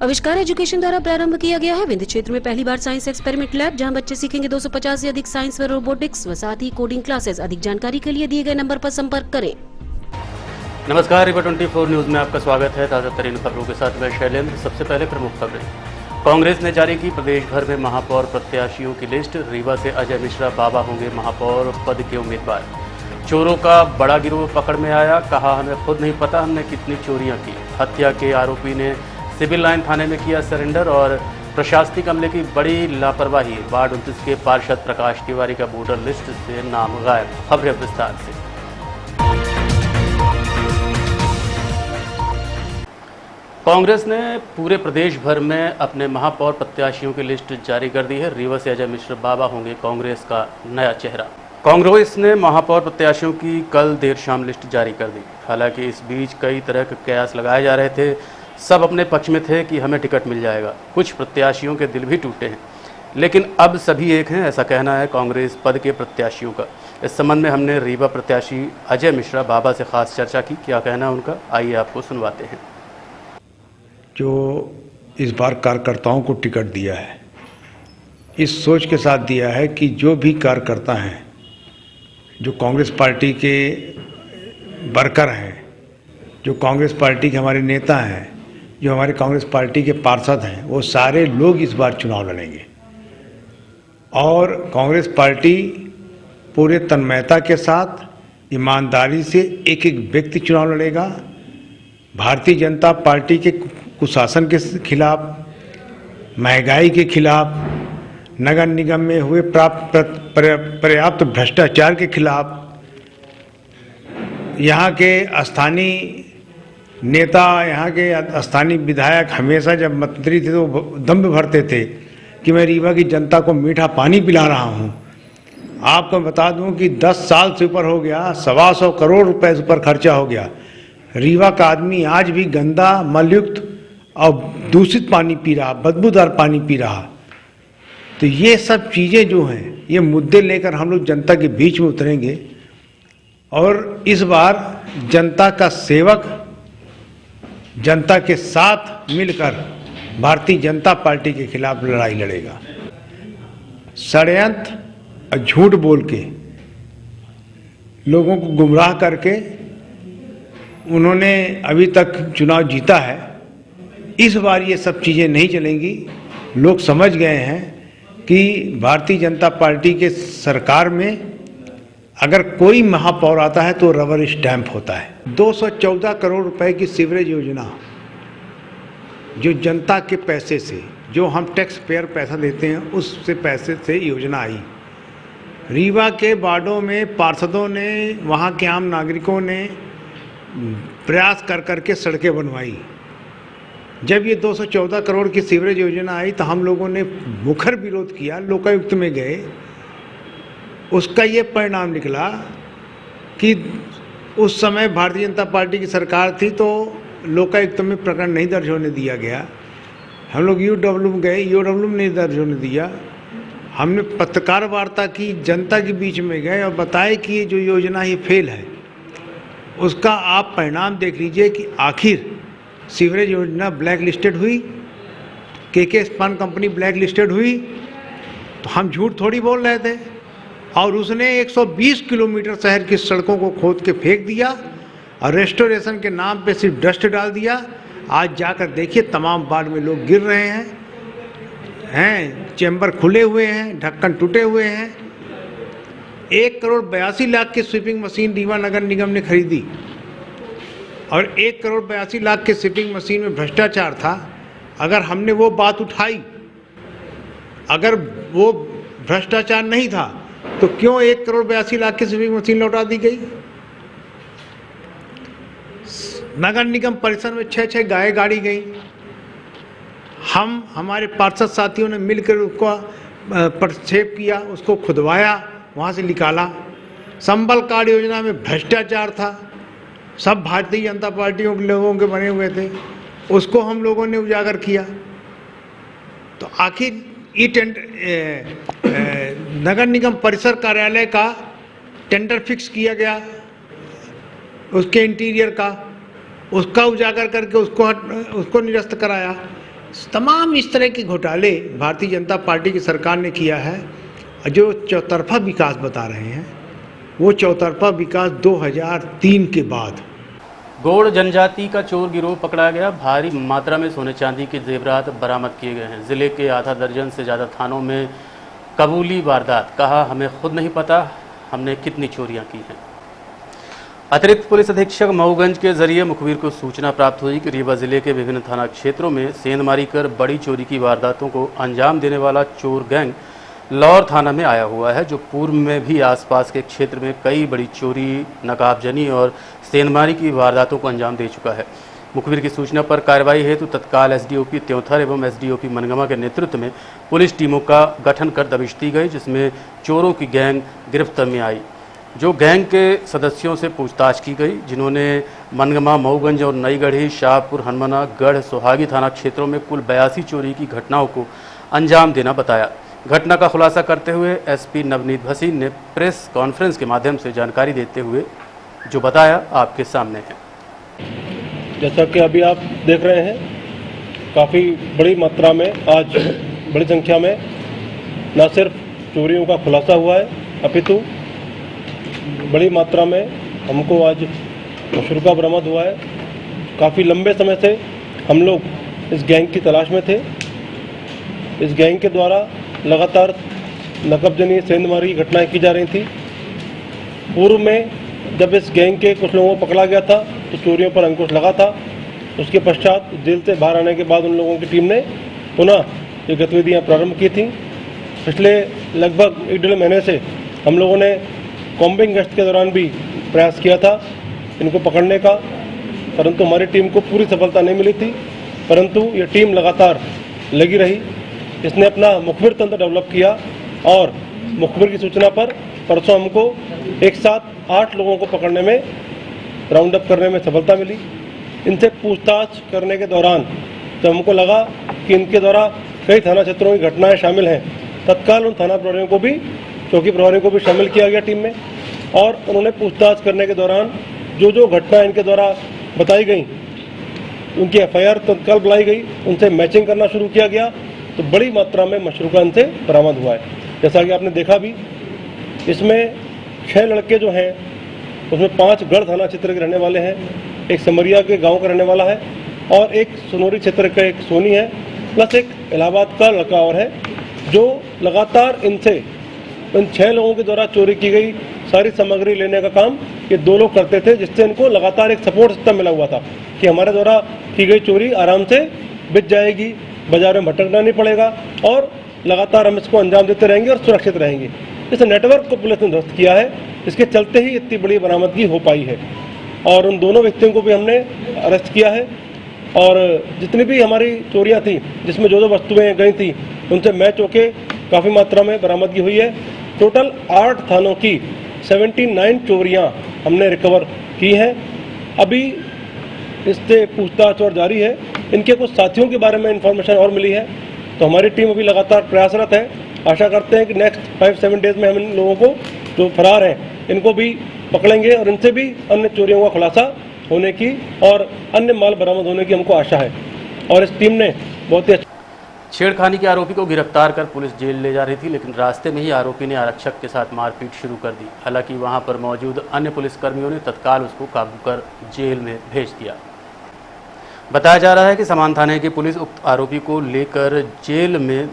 आविष्कार एजुकेशन द्वारा प्रारंभ किया गया है। विंध्य क्षेत्र में पहली बार साइंस एक्सपेरिमेंट लैब, जहां बच्चे सीखेंगे 250 से अधिक साइंस व रोबोटिक्स व साथ ही कोडिंग क्लासेस। अधिक जानकारी के लिए दिए गए नंबर पर संपर्क करें। नमस्कार, रिवर 24 न्यूज में आपका स्वागत है। ताजा तरीन खबरों के साथ मैं शैलेंद्र। सबसे पहले प्रमुख खबरें। कांग्रेस ने जारी की प्रदेश भर में महापौर प्रत्याशियों की लिस्ट। रीवा से अजय मिश्रा बाबा होंगे महापौर पद के उम्मीदवार। चोरों का बड़ा गिरोह पकड़ में आया, कहा हमें खुद नहीं पता हमने कितनी चोरियां की। हत्या के आरोपी ने सिविल लाइन थाने में किया सरेंडर। और प्रशासनिक अमले की बड़ी लापरवाही, वार्ड 29 के पार्षद प्रकाश तिवारी का वोटर लिस्ट से नाम गायब। खबरें विस्तार से। कांग्रेस ने पूरे प्रदेश भर में अपने महापौर प्रत्याशियों की लिस्ट जारी कर दी है। रीवा से अजय मिश्रा बाबा होंगे कांग्रेस का नया चेहरा। कांग्रेस ने महापौर प्रत्याशियों की कल देर शाम लिस्ट जारी कर दी। हालांकि इस बीच कई तरह के कयास लगाए जा रहे थे। सब अपने पक्ष में थे कि हमें टिकट मिल जाएगा। कुछ प्रत्याशियों के दिल भी टूटे हैं, लेकिन अब सभी एक हैं, ऐसा कहना है कांग्रेस पद के प्रत्याशियों का। इस संबंध में हमने रीवा प्रत्याशी अजय मिश्रा बाबा से खास चर्चा की। क्या कहना है उनका, आइए आपको सुनवाते हैं। जो इस बार कार्यकर्ताओं को टिकट दिया है, इस सोच के साथ दिया है कि जो भी कार्यकर्ता हैं, जो कांग्रेस पार्टी के वर्कर हैं, जो कांग्रेस पार्टी के हमारे नेता हैं, जो हमारे कांग्रेस पार्टी के पार्षद हैं, वो सारे लोग इस बार चुनाव लड़ेंगे। और कांग्रेस पार्टी पूरे तन्मयता के साथ, ईमानदारी से एक एक व्यक्ति चुनाव लड़ेगा। भारतीय जनता पार्टी के कुशासन के खिलाफ, महंगाई के खिलाफ, नगर निगम में हुए पर्याप्त भ्रष्टाचार के खिलाफ, यहाँ के स्थानीय नेता, यहाँ के स्थानीय विधायक हमेशा जब मंत्री थे तो दम भरते थे कि मैं रीवा की जनता को मीठा पानी पिला रहा हूँ। आपको बता दूँ कि 10 साल से ऊपर हो गया, 125 करोड़ रुपए से ऊपर खर्चा हो गया। रीवा का आदमी आज भी गंदा, मलयुक्त और दूषित पानी पी रहा, बदबूदार पानी पी रहा। तो ये सब चीज़ें जो हैं, ये मुद्दे लेकर हम लोग जनता के बीच में उतरेंगे और इस बार जनता का सेवक, जनता के साथ मिलकर भारतीय जनता पार्टी के खिलाफ लड़ाई लड़ेगा। षड्यंत्र और झूठ बोल के लोगों को गुमराह करके उन्होंने अभी तक चुनाव जीता है। इस बार ये सब चीज़ें नहीं चलेंगी। लोग समझ गए हैं कि भारतीय जनता पार्टी के सरकार में अगर कोई महापौर आता है तो रबर स्टैंप होता है। 214 करोड़ रुपए की सीवरेज योजना, जो जनता के पैसे से, जो हम टैक्स पेयर पैसा देते हैं, उससे पैसे से योजना आई। रीवा के वार्डों में पार्षदों ने, वहाँ के आम नागरिकों ने प्रयास कर करके सड़कें बनवाई। जब ये 214 करोड़ की सीवरेज योजना आई तो हम लोगों ने मुखर विरोध किया, लोकायुक्त में गए। उसका ये परिणाम निकला कि उस समय भारतीय जनता पार्टी की सरकार थी तो लोकायुक्त में प्रकरण नहीं दर्ज होने दिया गया। हम लोग यूडब्ल्यू गए, यूडब्ल्यू नहीं दर्ज होने दिया। हमने पत्रकार वार्ता की, जनता के बीच में गए और बताए कि ये जो योजना ये फेल है। उसका आप परिणाम देख लीजिए कि आखिर सीवरेज योजना ब्लैक लिस्टेड हुई, के स्पान कंपनी ब्लैक लिस्टेड हुई। तो हम झूठ थोड़ी बोल रहे थे। और उसने 120 किलोमीटर शहर की सड़कों को खोद के फेंक दिया और रेस्टोरेशन के नाम पे सिर्फ डस्ट डाल दिया। आज जाकर देखिए, तमाम वार्ड में लोग गिर रहे हैं, चैम्बर खुले हुए हैं, ढक्कन टूटे हुए हैं। 1 करोड़ 82 लाख की स्वीपिंग मशीन रीवा नगर निगम ने खरीदी और 1 करोड़ 82 लाख के स्वीपिंग मशीन में भ्रष्टाचार था। अगर हमने वो बात उठाई, अगर वो भ्रष्टाचार नहीं था, तो क्यों 1 करोड़ 82 लाख की स्वीपिंग मशीन लौटा दी गई? नगर निगम परिसर में 6 गायें गाड़ी गई। हम, हमारे पार्षद साथियों ने मिलकर उसको प्रक्षेप किया, उसको खुदवाया, वहाँ से निकाला। संबल कार्ड योजना में भ्रष्टाचार था, सब भारतीय जनता पार्टी के लोगों के बने हुए थे, उसको हम लोगों ने उजागर किया। तो आखिर नगर निगम परिसर कार्यालय का टेंडर फिक्स किया गया, उसके इंटीरियर का, उसका उजागर करके उसको निरस्त कराया। तमाम इस तरह के घोटाले भारतीय जनता पार्टी की सरकार ने किया है। जो चौतरफा विकास बता रहे हैं वो चौतरफा विकास 2003 के बाद। गौड़ जनजाति का चोर गिरोह पकड़ा गया। भारी मात्रा में सोने चांदी के जेवरात बरामद किए गए हैं। जिले के आधा दर्जन से ज़्यादा थानों में कबूली वारदात। कहा हमें खुद नहीं पता हमने कितनी चोरियां की हैं। अतिरिक्त पुलिस अधीक्षक मऊगंज के जरिए मुखबिर को सूचना प्राप्त हुई कि रीवा जिले के विभिन्न थाना क्षेत्रों में सेंधमारी कर बड़ी चोरी की वारदातों को अंजाम देने वाला चोर गैंग लौर थाना में आया हुआ है, जो पूर्व में भी आसपास के क्षेत्र में कई बड़ी चोरी, नकाबजनी और सेंधमारी की वारदातों को अंजाम दे चुका है। मुखबिर की सूचना पर कार्रवाई हेतु तत्काल एसडीओपी त्योंथर एवं एसडीओपी मनगमा के नेतृत्व में पुलिस टीमों का गठन कर दबिश दी गई, जिसमें चोरों की गैंग गिरफ्तार में आई। जो गैंग के सदस्यों से पूछताछ की गई, जिन्होंने मनगमा, मऊगंज और नईगढ़ी, शाहपुर, हनुमाना, गढ़, सोहागी थाना क्षेत्रों में कुल 82 चोरी की घटनाओं को अंजाम देना बताया। घटना का खुलासा करते हुए एसपी नवनीत भसीन ने प्रेस कॉन्फ्रेंस के माध्यम से जानकारी देते हुए जो बताया आपके सामने है। जैसा कि अभी आप देख रहे हैं, काफ़ी बड़ी मात्रा में आज बड़ी संख्या में न सिर्फ चोरियों का खुलासा हुआ है, अपितु बड़ी मात्रा में हमको आज मशरूका बरामद हुआ है। काफ़ी लंबे समय से हम लोग इस गैंग की तलाश में थे। इस गैंग के द्वारा लगातार नकबजनी, सेंधमारी की घटनाएं की जा रही थी। पूर्व में जब इस गैंग के कुछ लोगों को पकड़ा गया था तो चोरियों पर अंकुश लगा था। उसके पश्चात जेल से बाहर आने के बाद उन लोगों की टीम ने पुनः ये गतिविधियाँ प्रारंभ की थी। पिछले लगभग 1-1.5 महीने से हम लोगों ने कॉम्बिंग गश्त के दौरान भी प्रयास किया था इनको पकड़ने का, परंतु हमारी टीम को पूरी सफलता नहीं मिली थी। परंतु ये टीम लगातार लगी रही। इसने अपना मुखबिर तंत्र डेवलप किया और मुखबिर की सूचना पर परसों हमको एक साथ 8 लोगों को पकड़ने में, राउंड अप करने में सफलता मिली। इनसे पूछताछ करने के दौरान जब हमको लगा कि इनके द्वारा कई थाना क्षेत्रों की घटनाएं शामिल हैं, तत्काल उन थाना प्रभारियों को भी, चौकी प्रभारियों को भी शामिल किया गया टीम में। और उन्होंने पूछताछ करने के दौरान जो घटनाएं इनके द्वारा बताई गई, उनकी FIR तत्काल बुलाई गई, उनसे मैचिंग करना शुरू किया गया, तो बड़ी मात्रा में मशरूका इनसे बरामद हुआ है। जैसा कि आपने देखा भी, इसमें 6 लड़के जो हैं उसमें 5 गढ़ थाना क्षेत्र के रहने वाले हैं, एक समरिया के गांव का रहने वाला है और एक सोनोरी क्षेत्र का एक सोनी है, प्लस एक इलाहाबाद का लड़का और है, जो लगातार इनसे इन 6 लोगों के द्वारा चोरी की गई सारी सामग्री लेने का काम ये 2 लोग करते थे, जिससे इनको लगातार एक सपोर्ट सिस्टम मिला हुआ था कि हमारे द्वारा की गई चोरी आराम से बिक जाएगी, बाजार में भटकना नहीं पड़ेगा और लगातार हम इसको अंजाम देते रहेंगे और सुरक्षित रहेंगे। इस नेटवर्क को पुलिस ने ध्वस्त किया है। इसके चलते ही इतनी बड़ी बरामदगी हो पाई है और उन दोनों व्यक्तियों को भी हमने अरेस्ट किया है। और जितनी भी हमारी चोरियां थी, जिसमें जो वस्तुएं गई थी, उनसे मैच होके काफ़ी मात्रा में बरामदगी हुई है। टोटल 8 थानों की 79 चोरियां हमने रिकवर की हैं। अभी इससे पूछताछ और जारी है। इनके कुछ साथियों के बारे में इंफॉर्मेशन और मिली है, तो हमारी टीम अभी लगातार प्रयासरत है। आशा करते हैं कि नेक्स्ट 5-7 डेज में हम इन लोगों को जो फरार हैं इनको भी पकड़ेंगे और इनसे भी अन्य चोरियों का खुलासा होने की और अन्य माल बरामद होने की हमको आशा है। और इस टीम ने बहुत ही छेड़खानी के आरोपी को गिरफ्तार कर पुलिस जेल ले जा रही थी, लेकिन रास्ते में ही आरोपी ने आरक्षक के साथ मारपीट शुरू कर दी। हालांकि वहां पर मौजूद अन्य पुलिसकर्मियों ने तत्काल उसको काबू कर जेल में भेज दिया। बताया जा रहा है कि समान थाने की पुलिस उक्त आरोपी को लेकर जेल में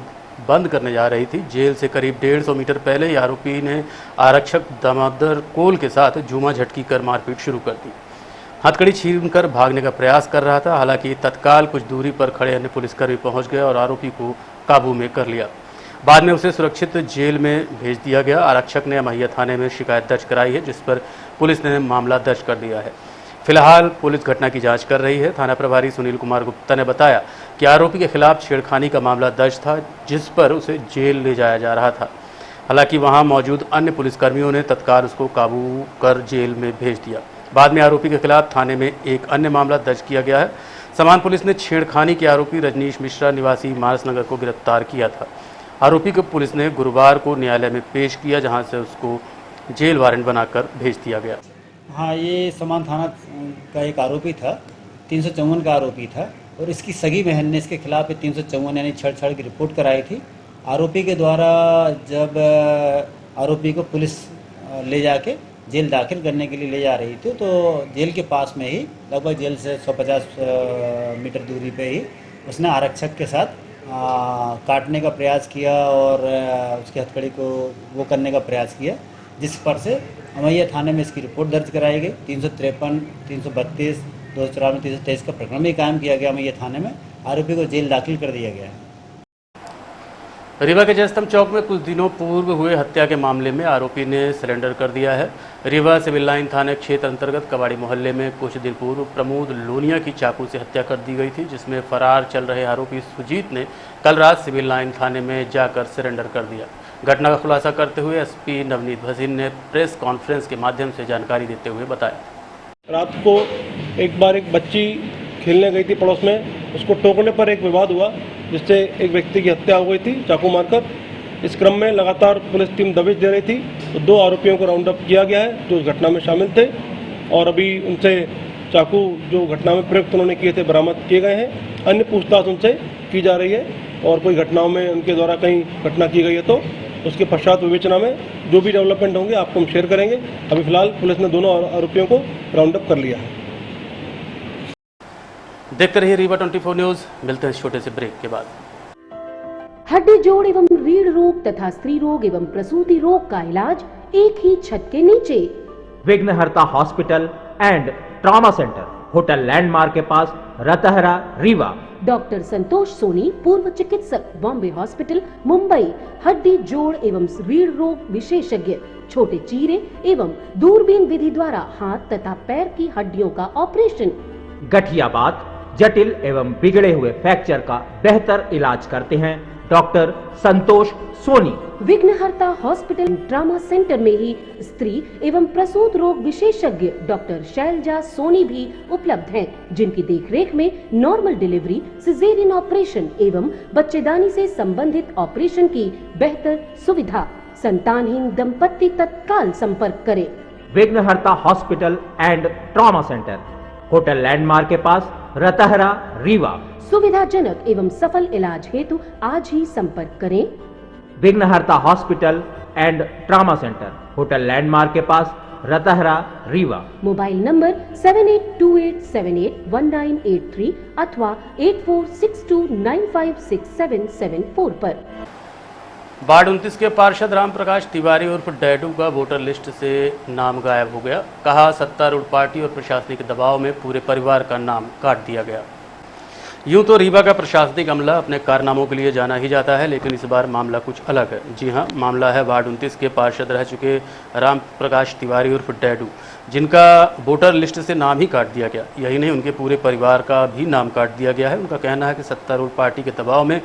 बंद करने जा रही थी। जेल से करीब 150 मीटर पहले ही आरोपी ने आरक्षक दामोदर कोल के साथ जूमा झटकी कर मारपीट शुरू कर दी। हथकड़ी छीनकर भागने का प्रयास कर रहा था। हालांकि तत्काल कुछ दूरी पर खड़े अन्य पुलिसकर्मी पहुंच गए और आरोपी को काबू में कर लिया। बाद में उसे सुरक्षित जेल में भेज दिया गया। आरक्षक ने अमैया थाने में शिकायत दर्ज कराई है, जिस पर पुलिस ने मामला दर्ज कर दिया है। फिलहाल पुलिस घटना की जांच कर रही है। थाना प्रभारी सुनील कुमार गुप्ता ने बताया कि आरोपी के खिलाफ छेड़खानी का मामला दर्ज था, जिस पर उसे जेल ले जाया जा रहा था। हालांकि वहां मौजूद अन्य पुलिसकर्मियों ने तत्काल उसको काबू कर जेल में भेज दिया। बाद में आरोपी के खिलाफ थाने में एक अन्य मामला दर्ज किया गया है। समान पुलिस ने छेड़खानी के आरोपी रजनीश मिश्रा निवासी मानसनगर को गिरफ्तार किया था। आरोपी को पुलिस ने गुरुवार को न्यायालय में पेश किया, जहां से उसको जेल वारंट बनाकर भेज दिया गया। हाँ, ये समान थाना का एक आरोपी था, 354 का आरोपी था। और इसकी सगी बहन ने इसके खिलाफ 354 यानी छेड़छाड़ की रिपोर्ट कराई थी। आरोपी के द्वारा जब आरोपी को पुलिस ले जाके जेल दाखिल करने के लिए ले जा रही थी, तो जेल के पास में ही लगभग जेल से 150 मीटर दूरी पे ही उसने आरक्षक के साथ काटने का प्रयास किया और उसकी हथकड़ी को वो करने का प्रयास किया, जिस पर से अमैया थाने में इसकी रिपोर्ट दर्ज कराई गई। 353, 332, 254, 323 का प्रकरण भी कायम किया गया अमैया थाने में। आरोपी को जेल दाखिल कर दिया गया है। रीवा के जयस्तंभ चौक में कुछ दिनों पूर्व हुए हत्या के मामले में आरोपी ने सरेंडर कर दिया है। रीवा सिविल लाइन थाना क्षेत्र अंतर्गत कबाड़ी मोहल्ले में कुछ दिन पूर्व प्रमोद लोनिया की चाकू से हत्या कर दी गई थी, जिसमें फरार चल रहे आरोपी सुजीत ने कल रात सिविल लाइन थाने में जाकर सरेंडर कर दिया। घटना का खुलासा करते हुए एसपी नवनीत भसीन ने प्रेस कॉन्फ्रेंस के माध्यम से जानकारी देते हुए बताया। रात को एक बार एक बच्ची खेलने गई थी पड़ोस में, उसको टोकने पर एक विवाद हुआ, जिससे एक व्यक्ति की हत्या हो गई थी चाकू मारकर। इस क्रम में लगातार पुलिस टीम दबिश दे रही थी, तो 2 आरोपियों को राउंड अप किया गया है जो उस घटना में शामिल थे, और अभी उनसे चाकू जो घटना में प्रयुक्त उन्होंने किए थे बरामद किए गए हैं। अन्य पूछताछ उनसे की जा रही है, और कोई घटनाओं में उनके द्वारा कहीं घटना की गई है तो उसके पश्चात विवेचना में जो भी डेवलपमेंट होंगे आपको हम शेयर करेंगे। अभी फिलहाल पुलिस ने दोनों आरोपियों को राउंड अप कर लिया है। देखते रहिए रीवा 24 न्यूज। मिलते हैं छोटे से ब्रेक के बाद। हड्डी जोड़ एवं रीढ़ रोग तथा स्त्री रोग एवं प्रसूति रोग का इलाज एक ही छत के नीचे। विघ्नहर्ता hospital and trauma centre, hotel landmark के पास, रतहरा, रीवा। डॉक्टर संतोष सोनी, पूर्व चिकित्सक, बॉम्बे हॉस्पिटल, मुंबई। हड्डी जोड़ एवं रीढ़ रोग विशेषज्ञ, छोटे चीरे एवं दूरबीन विधि द्वारा हाथ तथा पैर की हड्डियों का ऑपरेशन। गठियाबात, जटिल एवं बिगड़े हुए फ्रैक्चर का बेहतर इलाज करते हैं डॉक्टर संतोष सोनी। विघ्नहर्ता हॉस्पिटल ट्रामा सेंटर में ही स्त्री एवं प्रसूत रोग विशेषज्ञ डॉक्टर शैलजा सोनी भी उपलब्ध हैं, जिनकी देखरेख में नॉर्मल डिलीवरी, सिजेरियन ऑपरेशन एवं बच्चेदानी से संबंधित ऑपरेशन की बेहतर सुविधा। संतानहीन दंपत्ति तत्काल संपर्क करें। विघ्नहर्ता hospital and trauma centre, hotel landmark के पास, रतहरा, रीवा। सुविधाजनक एवं सफल इलाज हेतु आज ही संपर्क करें। विघ्नहर्ता hospital and trauma centre, hotel landmark के पास, रतहरा, रीवा। मोबाइल नंबर 7828781983 अथवा 8462956774 पर। वार्ड 29 के पार्षद रामप्रकाश तिवारी उर्फ डैडू का वोटर लिस्ट से नाम गायब हो गया। कहा सत्तारूढ़ पार्टी और प्रशासनिक दबाव में पूरे परिवार का नाम काट दिया गया। यूं तो रीवा का प्रशासनिक अमला अपने कारनामों के लिए जाना ही जाता है, लेकिन इस बार मामला कुछ अलग है। जी हां, मामला है वार्ड 29 के पार्षद रह चुके रामप्रकाश तिवारी उर्फ डैडू, जिनका वोटर लिस्ट से नाम ही काट दिया गया। यही नहीं, उनके पूरे परिवार का भी नाम काट दिया गया है। उनका कहना है कि सत्तारूढ़ पार्टी के दबाव में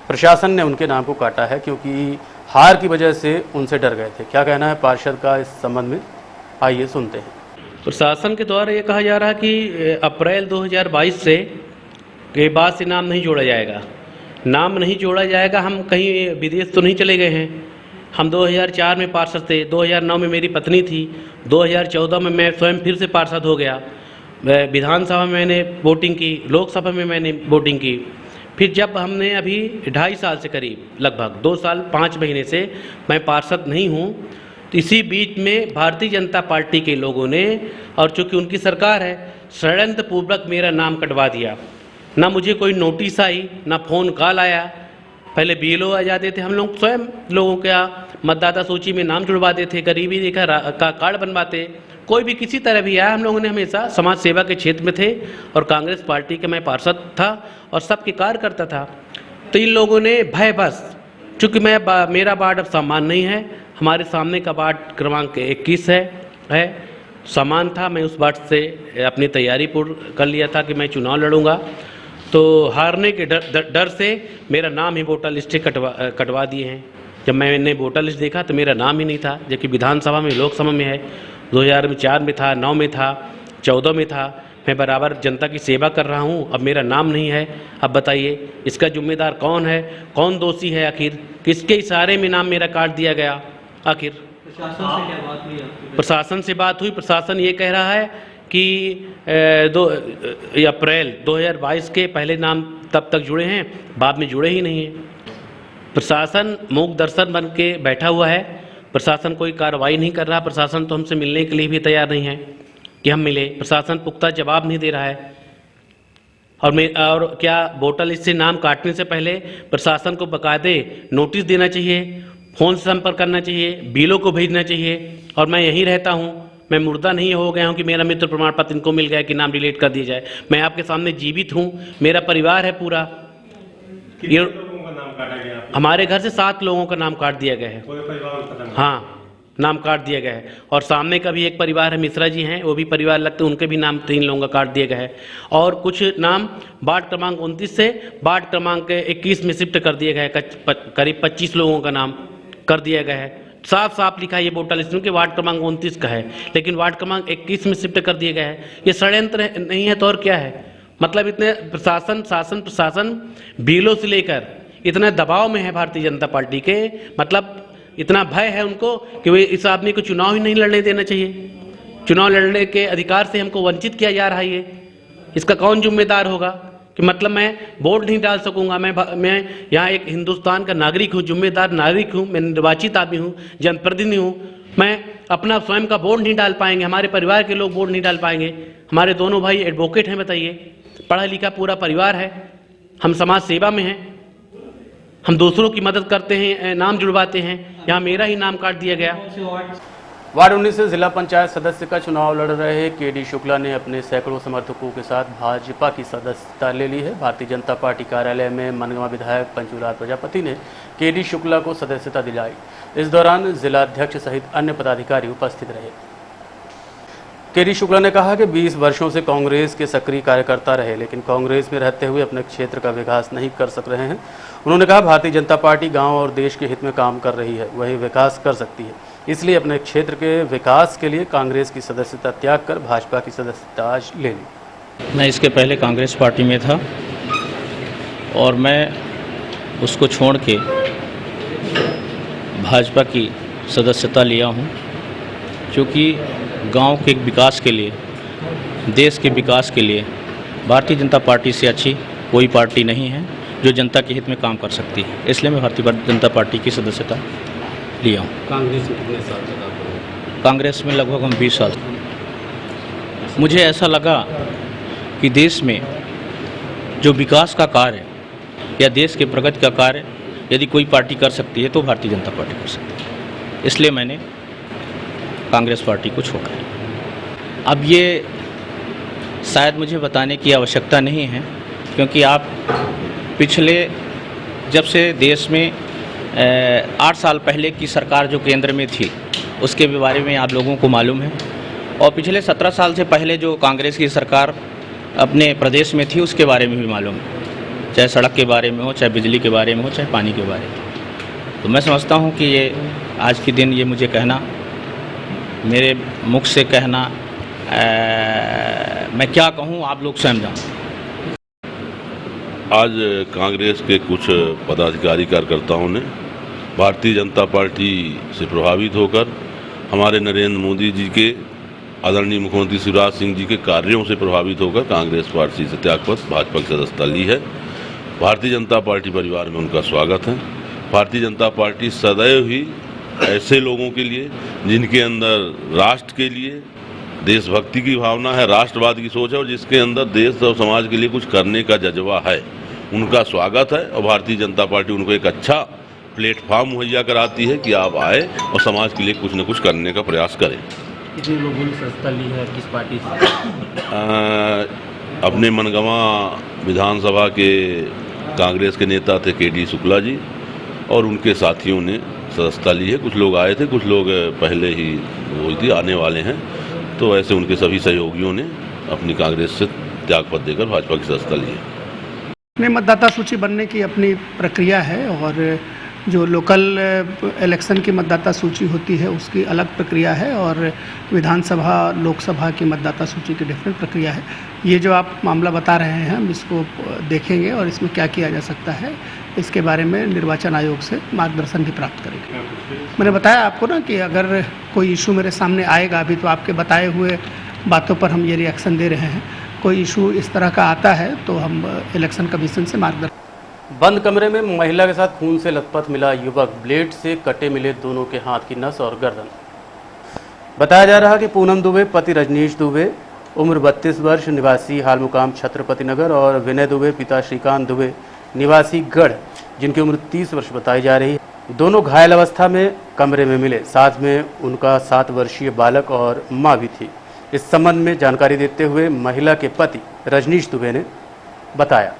प्रशासन ने उनके नाम को काटा है, क्योंकि हार की वजह से उनसे डर गए थे। क्या कहना है पार्षद का इस संबंध में, आइए सुनते हैं। प्रशासन के द्वारा ये कहा जा रहा है कि अप्रैल 2022 से के बाद से नाम नहीं जोड़ा जाएगा। नाम नहीं जोड़ा जाएगा, हम कहीं विदेश तो नहीं चले गए हैं। हम 2004 में पार्षद थे, 2009 में मेरी पत्नी थी, 2014 में मैं स्वयं फिर से पार्षद हो गया। विधानसभा में मैंने वोटिंग की, लोकसभा में मैंने वोटिंग की। फिर जब हमने अभी 2.5 साल से करीब लगभग 2 साल 5 महीने से मैं पार्षद नहीं हूँ, तो इसी बीच में भारतीय जनता पार्टी के लोगों ने, और चूँकि उनकी सरकार है, षड्यंत्र पूर्वक मेरा नाम कटवा दिया। ना मुझे कोई नोटिस आई, ना फ़ोन कॉल आया। पहले BLO आ जाते थे, हम लोग स्वयं लोगों का मतदाता सूची में नाम जुड़वाते थे, गरीबी रेखा का कार्ड बनवाते। कोई भी किसी तरह भी आया, हम लोगों ने हमेशा समाज सेवा के क्षेत्र में थे और कांग्रेस पार्टी के मैं पार्षद था और सबके कार्य करता था। तो इन लोगों ने भय बस, चूँकि मेरा वार्ड अब सामान नहीं है, हमारे सामने का वार्ड क्रमांक 21 है सामान था। मैं उस वार्ड से अपनी तैयारी पूर्ण कर लिया था कि मैं चुनाव लड़ूंगा, तो हारने के डर से मेरा नाम ही वोटर लिस्ट से कटवा दिए हैं। जब मैंने वोटर लिस्ट देखा तो मेरा नाम ही नहीं था, जबकि विधानसभा में, लोकसभा में है। 2004 में था, 9 में था, 14 में था। मैं बराबर जनता की सेवा कर रहा हूँ, अब मेरा नाम नहीं है। अब बताइए इसका जिम्मेदार कौन है, कौन दोषी है? आखिर किसके इशारे में नाम मेरा काट दिया गया? आखिर प्रशासन से क्या बात हुई? प्रशासन से बात हुई। प्रशासन ये कह रहा है कि अप्रैल 2022 के पहले नाम तब तक जुड़े हैं, बाद में जुड़े ही नहीं हैं। प्रशासन मूक दर्शन बन के बैठा हुआ है, प्रशासन कोई कार्रवाई नहीं कर रहा। प्रशासन तो हमसे मिलने के लिए भी तैयार नहीं है कि हम मिले। प्रशासन पुख्ता जवाब नहीं दे रहा है। और क्या वोटर लिस्ट से नाम काटने से पहले प्रशासन को बाकायदे नोटिस देना चाहिए, फ़ोन से संपर्क करना चाहिए, बिलों को भेजना चाहिए। और मैं यहीं रहता हूँ, मैं मुर्दा नहीं हो गया हूँ कि मेरा मित्र प्रमाण पत्र इनको मिल गया कि नाम डिलीट कर दिया जाए। मैं आपके सामने जीवित हूँ, मेरा परिवार है पूरा। हमारे घर से 7 लोगों का नाम काट दिया गया है। हाँ, नाम काट दिया गया है। और सामने का भी एक परिवार है, मिश्रा जी हैं, वो भी परिवार लगते हैं, उनके भी नाम 3 लोगों का काट दिया गया है। और कुछ नाम वार्ड क्रमांक 29 से वार्ड क्रमांक 21 में शिफ्ट कर दिया गया है। करीब 25 लोगों का नाम कर दिया गया है। साफ साफ लिखा है ये वोटर लिस्ट में कि वार्ड क्रमांक 29 का है, लेकिन वार्ड क्रमांक 21 में शिफ्ट कर दिया गया है। ये षड्यंत्र नहीं है तो और क्या है? मतलब इतने प्रशासन बिलों से लेकर इतना दबाव में है भारतीय जनता पार्टी के, मतलब इतना भय है उनको कि वे इस आदमी को चुनाव ही नहीं लड़ने देना चाहिए। चुनाव लड़ने के अधिकार से हमको वंचित किया जा रहा है। ये इसका कौन जिम्मेदार होगा कि मतलब मैं वोट नहीं डाल सकूंगा? मैं यहाँ एक हिंदुस्तान का नागरिक हूँ, जिम्मेदार नागरिक हूँ, मैं निर्वाचित आदमी हूँ, जनप्रतिनिधि हूँ। मैं अपना स्वयं का वोट नहीं डाल पाएंगे, हमारे परिवार के लोग वोट नहीं डाल पाएंगे। हमारे दोनों भाई एडवोकेट हैं, बताइए, पढ़ा लिखा पूरा परिवार है, हम समाज सेवा में हैं, हम दूसरों की मदद करते हैं, नाम जुड़वाते हैं। यहाँ मेरा ही नाम काट दिया गया। वार्ड 19 से जिला पंचायत सदस्य का चुनाव लड़ रहे केडी शुक्ला ने अपने सैकड़ों समर्थकों के साथ भाजपा की सदस्यता ले ली है। भारतीय जनता पार्टी कार्यालय में मनगांव विधायक पंचूलाल प्रजापति ने केडी शुक्ला को सदस्यता दिलाई। इस दौरान जिलाध्यक्ष सहित अन्य पदाधिकारी उपस्थित रहे। केडी शुक्ला ने कहा कि 20 वर्षों से कांग्रेस के सक्रिय कार्यकर्ता रहे, लेकिन कांग्रेस में रहते हुए अपने क्षेत्र का विकास नहीं कर सक रहे हैं। उन्होंने कहा, भारतीय जनता पार्टी गांव और देश के हित में काम कर रही है, वही विकास कर सकती है, इसलिए अपने क्षेत्र के विकास के लिए कांग्रेस की सदस्यता त्याग कर भाजपा की सदस्यता आज ले ली। मैं इसके पहले कांग्रेस पार्टी में था और मैं उसको छोड़ के भाजपा की सदस्यता लिया हूँ, क्योंकि गांव के विकास के लिए, देश के विकास के लिए भारतीय जनता पार्टी से अच्छी कोई पार्टी नहीं है जो जनता के हित में काम कर सकती है। इसलिए मैं भारतीय जनता पार्टी की सदस्यता लिया हूँ। कांग्रेस में कितने साल तक आप रहे? कांग्रेस में लगभग हम 20 साल। मुझे ऐसा लगा कि देश में जो विकास का कार्य या देश के प्रगति का कार्य यदि कोई पार्टी कर सकती है तो भारतीय जनता पार्टी कर सकती है। इसलिए मैंने कांग्रेस पार्टी को छोड़ा। अब ये शायद मुझे बताने की आवश्यकता नहीं है, क्योंकि आप पिछले जब से देश में 8 साल पहले की सरकार जो केंद्र में थी उसके बारे में आप लोगों को मालूम है, और पिछले 17 साल से पहले जो कांग्रेस की सरकार अपने प्रदेश में थी उसके बारे में भी मालूम है, चाहे सड़क के बारे में हो, चाहे बिजली के बारे में हो, चाहे पानी के बारे में। तो मैं समझता हूँ कि ये आज के दिन ये मुझे कहना, मेरे मुख से कहना, मैं क्या कहूँ आप लोग स्वयं जानो। आज कांग्रेस के कुछ पदाधिकारी कार्यकर्ताओं ने भारतीय जनता पार्टी से प्रभावित होकर हमारे नरेंद्र मोदी जी के, आदरणीय मुख्यमंत्री शिवराज सिंह जी के कार्यों से प्रभावित होकर कांग्रेस पार्टी से त्यागपत्र भाजपा की सदस्यता ली है। भारतीय जनता पार्टी परिवार में उनका स्वागत है। भारतीय जनता पार्टी सदैव ही ऐसे लोगों के लिए जिनके अंदर राष्ट्र के लिए देशभक्ति की भावना है, राष्ट्रवाद की सोच है और जिसके अंदर देश और समाज के लिए कुछ करने का जज्बा है, उनका स्वागत है। और भारतीय जनता पार्टी उनको एक अच्छा प्लेटफॉर्म मुहैया कराती है कि आप आए और समाज के लिए कुछ न कुछ करने का प्रयास करें। कितने लोगों ने सदस्यता ली है, किस पार्टी से? अपने मनगांव विधानसभा के कांग्रेस के नेता थे केडी शुक्ला जी और उनके साथियों ने सदस्यता ली है। कुछ लोग आए थे, कुछ लोग पहले ही हुई थी, आने वाले हैं। तो ऐसे उनके सभी सहयोगियों ने अपनी कांग्रेस से त्यागपत्र देकर भाजपा की सदस्यता ली है। अपने मतदाता सूची बनने की अपनी प्रक्रिया है और जो लोकल इलेक्शन की मतदाता सूची होती है उसकी अलग प्रक्रिया है और विधानसभा लोकसभा की मतदाता सूची की डिफरेंट प्रक्रिया है। ये जो आप मामला बता रहे हैं हम इसको देखेंगे और इसमें क्या किया जा सकता है इसके बारे में निर्वाचन आयोग से मार्गदर्शन भी प्राप्त करेंगे। मैंने बताया आपको ना कि अगर कोई इशू मेरे सामने आएगा अभी तो आपके बताए हुए बातों पर हम ये रिएक्शन दे रहे हैं। कोई इशू इस तरह का आता है तो हम इलेक्शन कमीशन से मार्गदर्शन। बंद कमरे में महिला के साथ खून से लथपथ मिला युवक, ब्लेड से कटे मिले दोनों के हाथ की नस और गर्दन। बताया जा रहा कि पूनम दुबे पति रजनीश दुबे उम्र 32 वर्ष निवासी हाल मुकाम छत्रपति नगर और विनय दुबे पिता श्रीकांत दुबे निवासी गढ़ जिनकी उम्र 30 वर्ष बताई जा रही है, दोनों घायल अवस्था में कमरे में मिले। साथ में उनका 7 वर्षीय बालक और मां भी थी। इस संबंध में जानकारी देते हुए महिला के पति रजनीश दुबे ने बताया,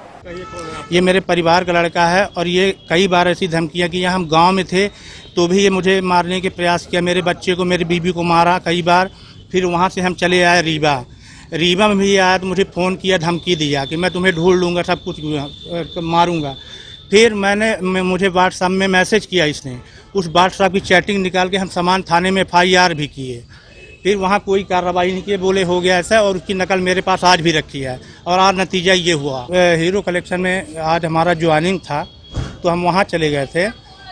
ये मेरे परिवार का लड़का है और ये कई बार ऐसी धमकियां की। हम गांव में थे तो भी ये मुझे मारने के प्रयास किया, मेरे बच्चे को मेरी बीबी को मारा कई बार। फिर वहां से हम चले आए रीवा में भी आया तो मुझे फ़ोन किया, धमकी दिया कि मैं तुम्हें ढूंढ लूँगा, सब कुछ मारूंगा। फिर मुझे व्हाट्सएप में मैसेज किया इसने, उस व्हाट्सएप की चैटिंग निकाल के हम समान थाने में FIR भी किए। फिर वहाँ कोई कार्रवाई नहीं की, बोले हो गया ऐसा, और उसकी नकल मेरे पास आज भी रखी है। और आज नतीजा ये हुआ, हीरो कलेक्शन में आज हमारा ज्वाइनिंग था तो हम वहाँ चले गए थे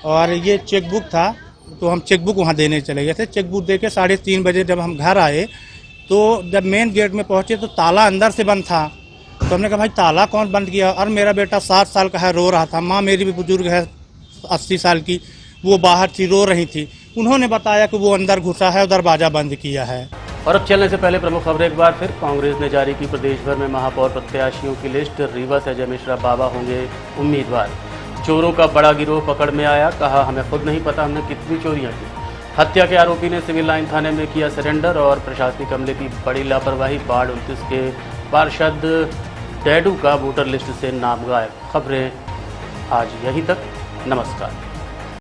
और ये चेकबुक था तो हम चेकबुक वहाँ देने चले गए थे। चेकबुक दे के 3:30 बजे जब हम घर आए तो जब मेन गेट में पहुँचे तो ताला अंदर से बंद था। तो हमने कहा भाई ताला कौन बंद किया? और मेरा बेटा 7 साल का है, रो रहा था। माँ मेरी भी बुजुर्ग है 80 साल की, वो बाहर थी, रो रही थी। उन्होंने बताया कि वो अंदर घुसा है और दरवाजा बंद किया है। और अब चलने से पहले प्रमुख खबरें एक बार फिर। कांग्रेस ने जारी की प्रदेश भर में महापौर प्रत्याशियों की लिस्ट। रीवा से अजय मिश्रा बाबा होंगे उम्मीदवार। चोरों का बड़ा गिरोह पकड़ में आया, कहा हमें खुद नहीं पता हमने कितनी चोरियां की। हत्या के आरोपी ने सिविल लाइन थाने में किया सरेंडर। और प्रशासनिक अमले की बड़ी लापरवाही, वार्ड 29 के पार्षद डैडू का वोटर लिस्ट से नाम गायब। खबरें आज यहीं तक, नमस्कार।